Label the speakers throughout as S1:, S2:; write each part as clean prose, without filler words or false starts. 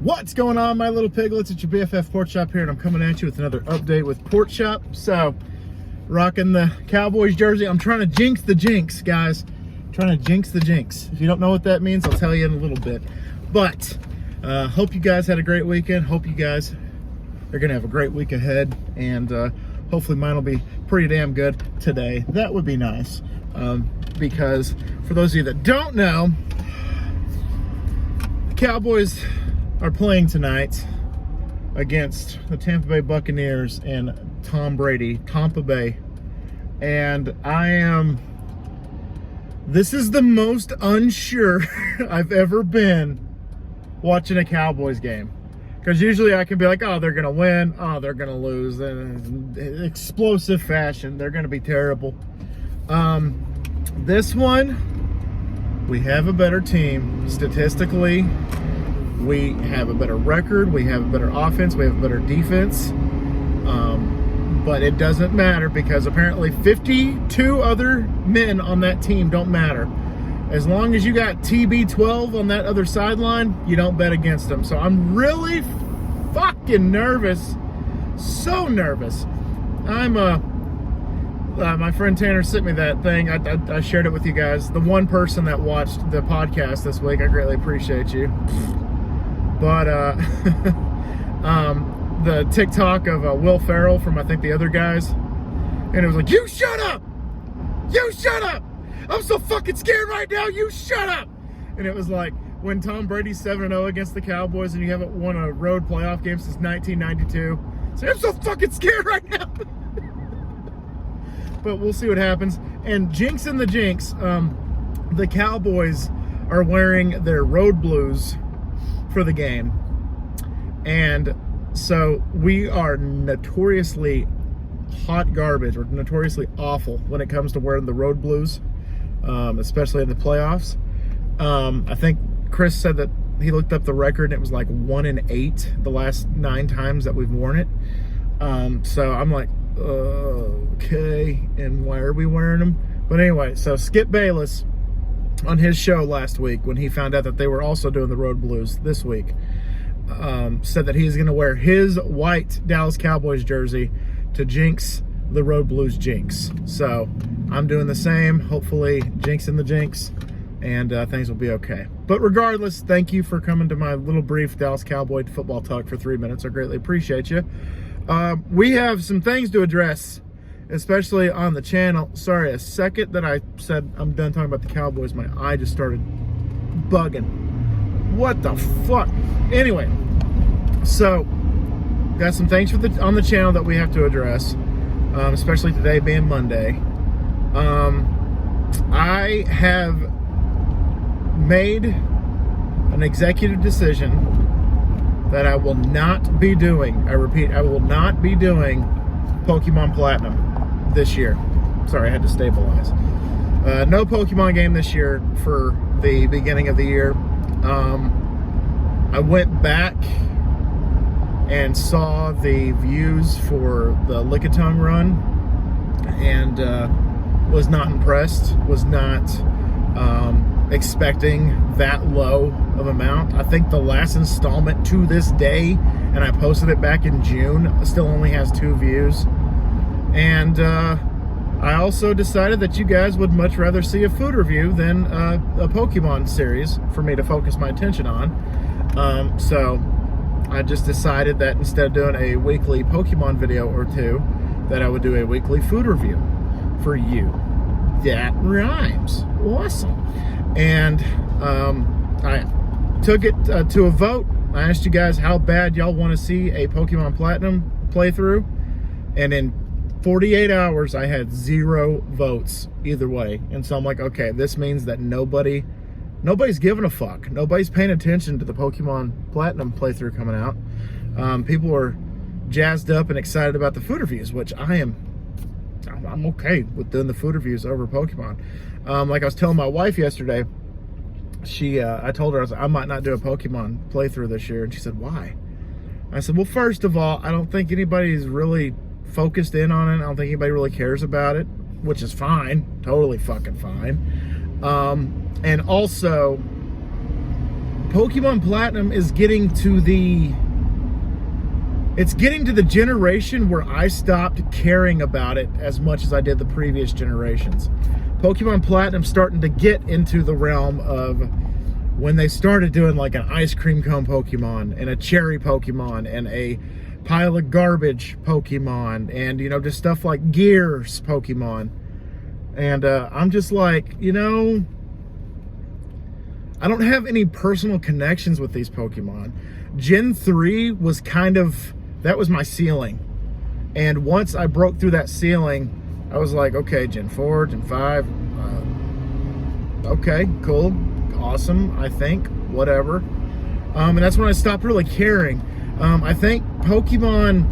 S1: What's going on, my little piglets? It's your BFF Pork Chop here, and I'm coming at you with another update with Pork Chop. So, rocking the Cowboys jersey. I'm trying to jinx the jinx, guys. Trying to jinx the jinx. If you don't know what that means, I'll tell you in a little bit. But, hope you guys had a great weekend. Hope you guys are going to have a great week ahead. And hopefully mine will be pretty damn good today. That would be nice. Because, for those of you that don't know, the Cowboys are playing tonight against the Tampa Bay Buccaneers and Tom Brady, Tampa Bay. And this is the most unsure I've ever been watching a Cowboys game. Because usually I can be like, oh, they're going to win, oh, they're going to lose. In explosive fashion, they're going to be terrible. This one, we have a better team. Statistically, we have a better record, we have a better offense, we have a better defense. But it doesn't matter because apparently 52 other men on that team don't matter. As long as you got TB12 on that other sideline, you don't bet against them. So I'm really fucking nervous. So nervous. My friend Tanner sent me that thing. I shared it with you guys. The one person that watched the podcast this week, I greatly appreciate you. But the TikTok of Will Ferrell from, I think, the other guys, and it was like, you shut up! You shut up! I'm so fucking scared right now, you shut up! And it was like, when Tom Brady's 7-0 against the Cowboys and you haven't won a road playoff game since 1992. So I'm so fucking scared right now! But we'll see what happens. And jinx in the jinx, the Cowboys are wearing their road blues for the game. And so we are notoriously hot garbage, or notoriously awful when it comes to wearing the road blues, especially in the playoffs. I think Chris said that he looked up the record and it was like 1-8 the last 9 times that we've worn it. So I'm like, okay, and why are we wearing them? But anyway, so Skip Bayless on his show last week, when he found out that they were also doing the road blues this week, said that he's going to wear his white Dallas Cowboys jersey to jinx the road blues jinx. So I'm doing the same, hopefully jinxing the jinx, and things will be okay. But regardless, thank you for coming to my little brief Dallas Cowboy football talk for 3 minutes. I greatly appreciate you. We have some things to address, especially on the channel. Sorry, a second that I said I'm done talking about the Cowboys, my eye just started bugging. What the fuck? Anyway, so got some things on the channel that we have to address, especially today being Monday. I have made an executive decision that I will not be doing, I repeat, I will not be doing Pokemon Platinum this year. Sorry, I had to stabilize. No Pokemon game this year for the beginning of the year. I went back and saw the views for the Lickitung run and was not impressed, was not expecting that low of amount. I think the last installment to this day, and I posted it back in June, still only has 2 views. And I also decided that you guys would much rather see a food review than a Pokemon series for me to focus my attention on. So I just decided that instead of doing a weekly Pokemon video or 2, that I would do a weekly food review for you. That rhymes. Awesome. And I took it to a vote. I asked you guys how bad y'all want to see a Pokemon Platinum playthrough, and in 48 hours I had 0 votes either way. And so I'm like, okay, this means that nobody's giving a fuck. Nobody's paying attention to the Pokemon Platinum playthrough coming out. People are jazzed up and excited about the food reviews, which I'm okay with doing the food reviews over Pokemon. Like I was telling my wife yesterday, I told her, I might not do a Pokemon playthrough this year, and she said, why? I said, well, first of all, I don't think anybody's really focused in on it. I don't think anybody really cares about it, which is fine, totally fucking fine. And also, Pokemon Platinum is getting to the generation where I stopped caring about it as much as I did the previous generations. Pokemon Platinum starting to get into the realm of when they started doing like an ice cream cone Pokemon and a cherry Pokemon and a pile of garbage Pokemon and, you know, just stuff like Gears Pokemon. And I'm just like, you know, I don't have any personal connections with these Pokemon. Gen 3 was kind of, that was my ceiling. And once I broke through that ceiling, I was like, okay, Gen 4, Gen 5, okay, cool, awesome, I think, whatever. And that's when I stopped really caring. I think Pokemon,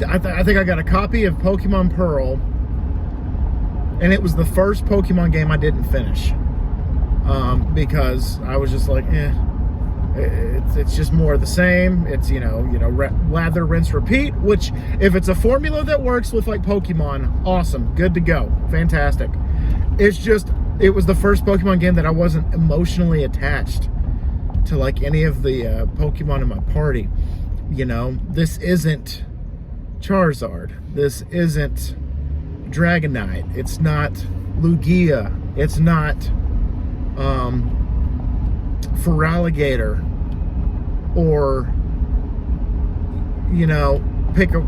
S1: I think I got a copy of Pokemon Pearl, and it was the first Pokemon game I didn't finish. Because I was just like, it's just more of the same. It's, you know, lather, rinse, repeat, which if it's a formula that works with like Pokemon, awesome, good to go, fantastic. It's just, it was the first Pokemon game that I wasn't emotionally attached to like any of the Pokemon in my party. You know, this isn't Charizard, this isn't Dragonite, it's not Lugia, it's not Feraligatr, or, you know, pick a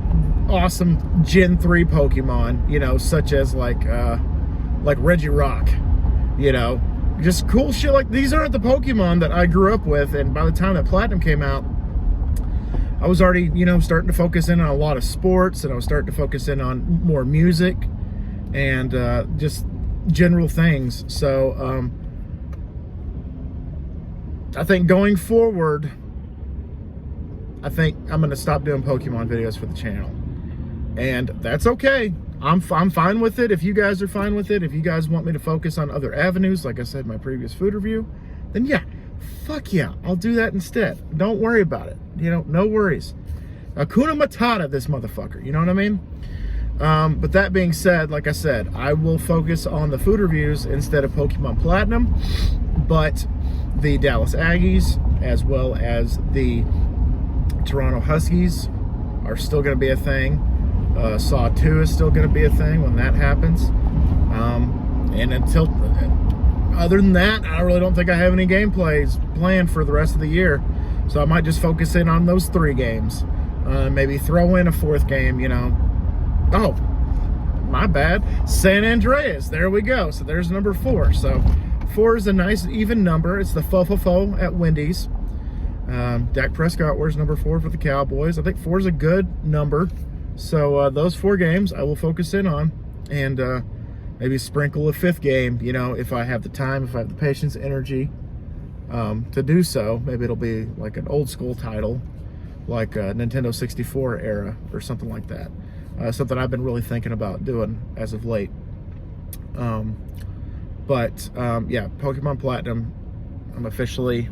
S1: awesome Gen 3 Pokemon, you know, such as like Regirock, you know, just cool shit. Like, these aren't the Pokemon that I grew up with, and by the time that Platinum came out, I was already, you know, starting to focus in on a lot of sports, and I was starting to focus in on more music and just general things. So I think going forward, I think I'm going to stop doing Pokemon videos for the channel, and that's okay. I'm fine with it. If you guys are fine with it, if you guys want me to focus on other avenues, like I said in my previous food review, then yeah, fuck yeah, I'll do that instead. Don't worry about it. You know, no worries. Hakuna Matata, this motherfucker. You know what I mean? But that being said, like I said, I will focus on the food reviews instead of Pokemon Platinum. But the Dallas Aggies, as well as the Toronto Huskies, are still going to be a thing. Saw 2 is still going to be a thing when that happens. And until, other than that, I really don't think I have any gameplays planned for the rest of the year. So I might just focus in on those 3 games. Maybe throw in a 4th game, you know. Oh, my bad. San Andreas. There we go. So there's number 4. So 4 is a nice even number. It's the fo at Wendy's. Dak Prescott wears number 4 for the Cowboys. I think 4 is a good number. So those 4 games I will focus in on, and maybe sprinkle a 5th game, you know, if I have the time, if I have the patience, energy to do so. Maybe it'll be like an old school title, like a Nintendo 64 era or something like that. Something I've been really thinking about doing as of late. Yeah, Pokemon Platinum, I'm officially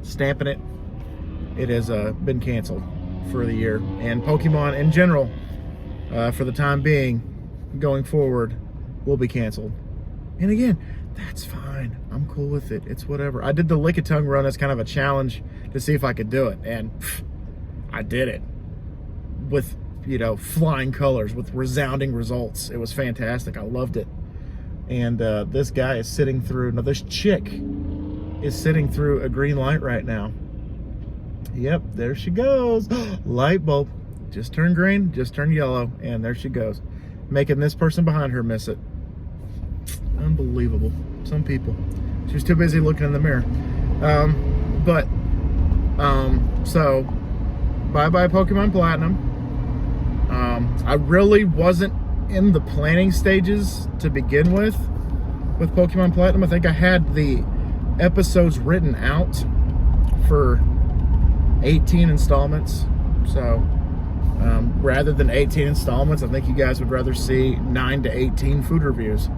S1: stamping it. It has been canceled for the year, and Pokemon in general, for the time being, going forward, will be canceled. And again, that's fine. I'm cool with it. It's whatever. I did the Lickitung run as kind of a challenge to see if I could do it, and I did it with, you know, flying colors, with resounding results. It was fantastic. I loved it. And this guy is sitting through, no, this chick is sitting through a green light right now. Yep, there she goes. Light bulb. Just turned green, just turned yellow, and there she goes. Making this person behind her miss it. Unbelievable. Some people. She was too busy looking in the mirror. So, bye-bye Pokemon Platinum. I really wasn't in the planning stages to begin with Pokemon Platinum. I think I had the episodes written out for 18 installments. So rather than 18 installments, I think you guys would rather see 9 to 18 food reviews,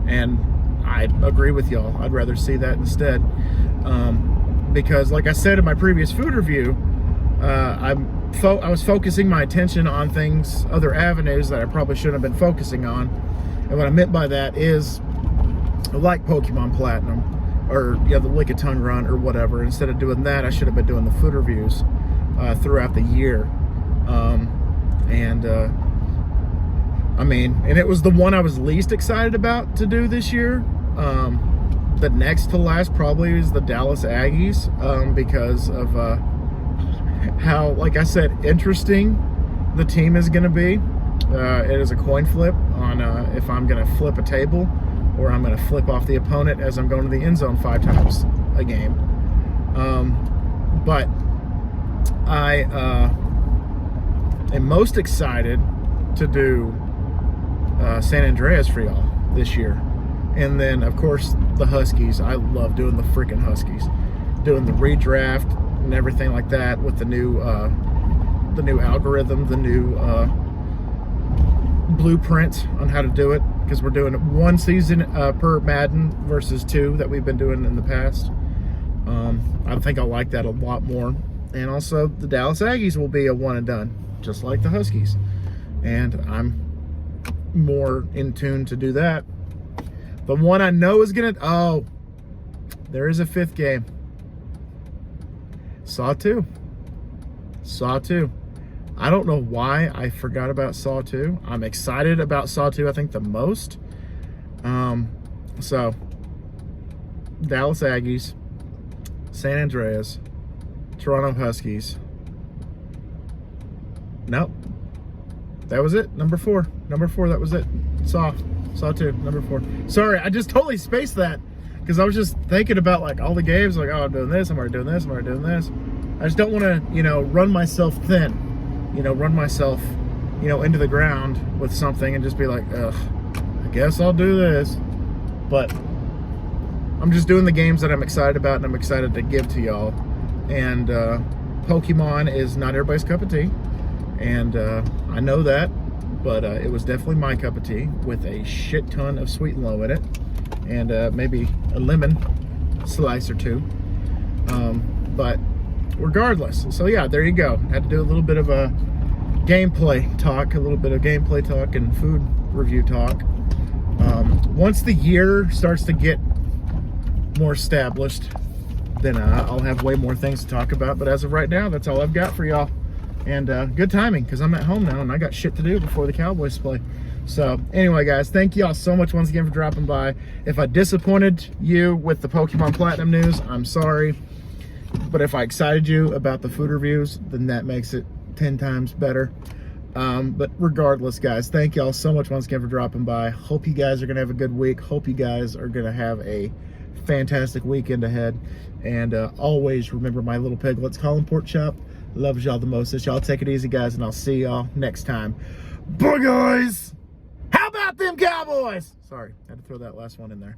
S1: and I agree with y'all. I'd rather see that instead, because like I said in my previous food review, I was focusing my attention on things, other avenues that I probably shouldn't have been focusing on. And what I meant by that is, like Pokemon Platinum, or the lick a tongue run or whatever. Instead of doing that, I should have been doing the food reviews throughout the year. I mean, and it was the one I was least excited about to do this year. The next to last probably is the Dallas Aggies, because of how, like I said, interesting the team is going to be. It is a coin flip on if I'm going to flip a table or I'm going to flip off the opponent as I'm going to the end zone 5 times a game. But I am most excited to do San Andreas for y'all this year. And then, of course, the Huskies. I love doing the freaking Huskies. Doing the redraft and everything like that with the new algorithm, the new blueprint on how to do it, because we're doing 1 season per Madden versus 2 that we've been doing in the past. I think I like that a lot more. And also, the Dallas Aggies will be a one and done, just like the Huskies. And I'm more in tune to do that. The one I know is gonna, oh, there is a 5th game. Saw 2. I don't know why I forgot about Saw 2. I'm excited about Saw 2, I think, the most. So, Dallas Aggies, San Andreas, Toronto Huskies. Nope. That was it. Number 4. That was it. Saw 2. Number 4. Sorry, I just totally spaced that because I was just thinking about like all the games. Like, oh, I'm doing this. I'm already doing this. I just don't want to, run myself thin. Run myself, into the ground with something and just be like, ugh, I guess I'll do this. But I'm just doing the games that I'm excited about and I'm excited to give to y'all. And Pokemon is not everybody's cup of tea. And I know that. But it was definitely my cup of tea with a shit ton of sweet and low in it. And maybe a lemon slice or 2. But regardless, so yeah, there you go. Had to do a little bit of a gameplay talk and food review talk. Once the year starts to get more established, then I'll have way more things to talk about. But as of right now, that's all I've got for y'all. And good timing, because I'm at home now and I got shit to do before the Cowboys play. So anyway, guys, thank y'all so much once again for dropping by. If I disappointed you with the Pokemon Platinum news, I'm sorry. But if I excited you about the food reviews, then that makes it 10 times better. But regardless, guys, thank y'all so much once again for dropping by. Hope you guys are going to have a good week. Hope you guys are going to have a fantastic weekend ahead. And always remember my little piglets, call them Pork Chop. Loves y'all the most. Y'all take it easy, guys, and I'll see y'all next time. Bye, guys! How about them Cowboys? Sorry, had to throw that last one in there.